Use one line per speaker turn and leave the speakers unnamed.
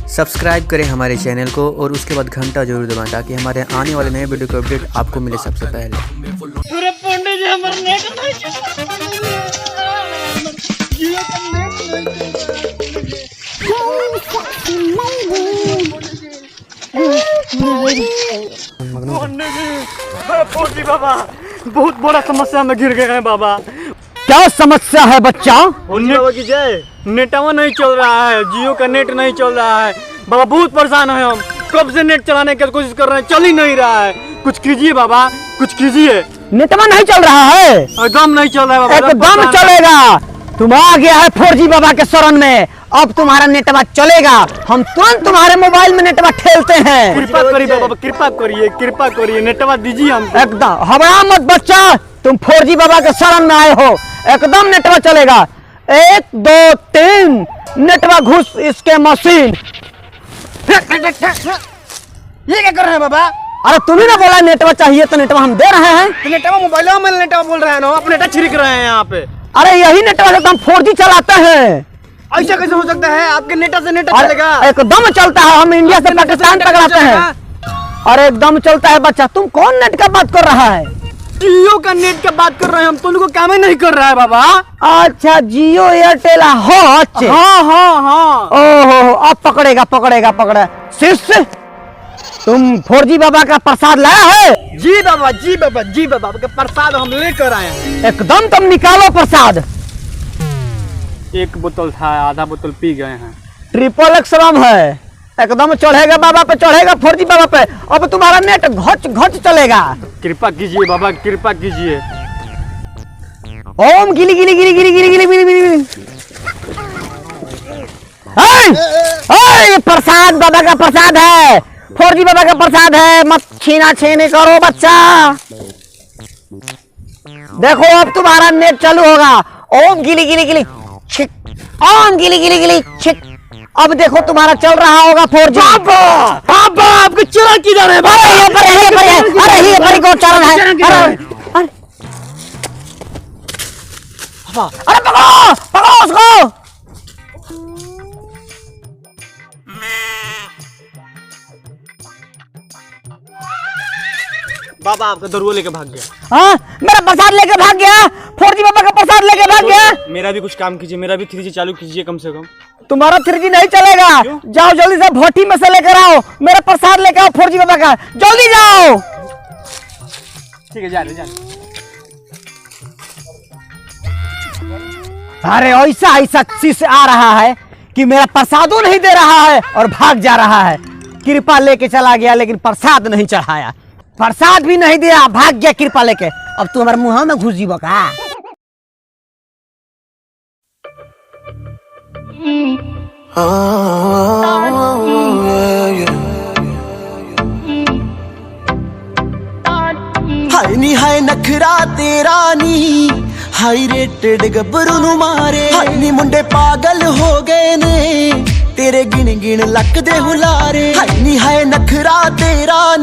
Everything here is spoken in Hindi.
सब्सक्राइब करें हमारे चैनल को और उसके बाद घंटा जरूर दबाएं ताकि हमारे आने वाले नए वीडियो का अपडेट आपको मिले सबसे पहले।
पूरे पंडित जी हमारे नेट नहीं बाबा बहुत बड़ा समस्या में घिर गए हैं बाबा।
क्या समस्या है बच्चा?
बाबा की जय। नेटवा नहीं चल रहा है, जियो का नेट नहीं चल रहा है बाबा, बहुत परेशान है हम। कब से नेट चलाने की कोशिश कर रहे हैं, चल ही नहीं रहा है। कुछ कीजिए बाबा, कुछ कीजिए।
नेटवा नहीं चल रहा है?
एकदम नहीं चल रहा है बाबा।
एकदम चलेगा। तुम आ गया है 4G बाबा के शरण में, अब तुम्हारा नेटवा चलेगा। हम तुरंत तुम्हारे मोबाइल में नेटवा ठेलते हैं।
कृपा करिए बाबा, कृपा करिए, कृपा करिए, नेटवा दीजिए हमको।
एकदम हमारा मत बच्चा, तुम 4G बाबा के शरण में आए हो, एकदम नेटवा चलेगा। 1 2 3 नेटवा घुस इसके मशीन।
ये क्या कर रहे हैं बाबा?
अरे तुम्ही ना बोला नेटवा चाहिए तो नेटवा हम दे रहे हैं।
तो नेटवा मोबाइल में नेटवा बोल रहे हैं ना, आप नेटवा छिड़क रहे हैं यहाँ पे।
अरे यही नेटवा से तो हम 4G चलाते हैं।
ऐसा कैसे हो सकता है? आपके नेटा से नेटा चलेगा?
एकदम चलता है, हम इंडिया से पाकिस्तान तक रहते हैं। अरे एकदम चलता है बच्चा। तुम कौन नेट का बात कर रहा है?
जियो का नेट का बात कर रहे हैं हम, तो उनको काम ही नहीं कर रहा है बाबा।
अच्छा जियो एयरटेल हो।
हाँ हाँ हाँ।
ओहो अब पकड़ेगा पकड़ेगा पकड़ा। शिष्य तुम 4G बाबा का प्रसाद लाया है?
जी बाबा, जी बाबा, जी बाबा का प्रसाद हम लेकर आए हैं।
एकदम तुम निकालो प्रसाद।
1 बोतल था, आधा बोतल पी गए हैं।
ट्रिपल एक्सरम है, एकदम चढ़ेगा बाबा पे, चढ़ेगा 4G बाबा पे। अब तुम्हारा नेट घच घच चलेगा।
कृपा कीजिए बाबा, कृपा कीजिए।
ओम गिली गिली गिली गिली गिली गिली गिली गिली। ये प्रसाद बाबा का प्रसाद है, 4G बाबा का प्रसाद है, मत छीना छीनी करो बच्चा। देखो अब तुम्हारा नेट चालू होगा। ओम गिली गिली गिली छिक, ओम गिली गिली गिली छिक। अब देखो तुम्हारा चल रहा होगा 4G।
बाबा आपको चला किधर है?
अरे ये बड़ी को चल रहा है। अरे पकड़ो पकड़ो उसको।
बाबा आपका दरुआ लेके भाग गया।
हाँ मेरा प्रसाद लेके भाग गया, 4G बाबा का प्रसाद लेके भाग गया।
मेरा भी कुछ काम कीजिए, मेरा भी 3G चालू कीजिए कम से कम।
तुम्हारा 3G नहीं चलेगा। जाओ जल्दी से भट्टी में से लेकर आओ, मेरा प्रसाद लेकर आओ 4G बाबा का, जल्दी जाओ।
ठीक है, जा रहे।
अरे ऐसा ऐसा चीज आ रहा है कि मेरा प्रसादों नहीं दे रहा है और भाग जा रहा है। कृपा लेके चला गया लेकिन प्रसाद नहीं चढ़ाया, प्रसाद भी नहीं दिया, भाग गया कृपा लेके। अब तू हमारे मुंह में घुस जीवो का?
हाय नी हाय नखरा तेरा नी, हाई रेटेड गब्बरू नु मारे। हाय नी मुंडे पागल हो गए ने, तेरे गिन गिन लक दे हुलारे। हाय नी हाय नखरा तेरा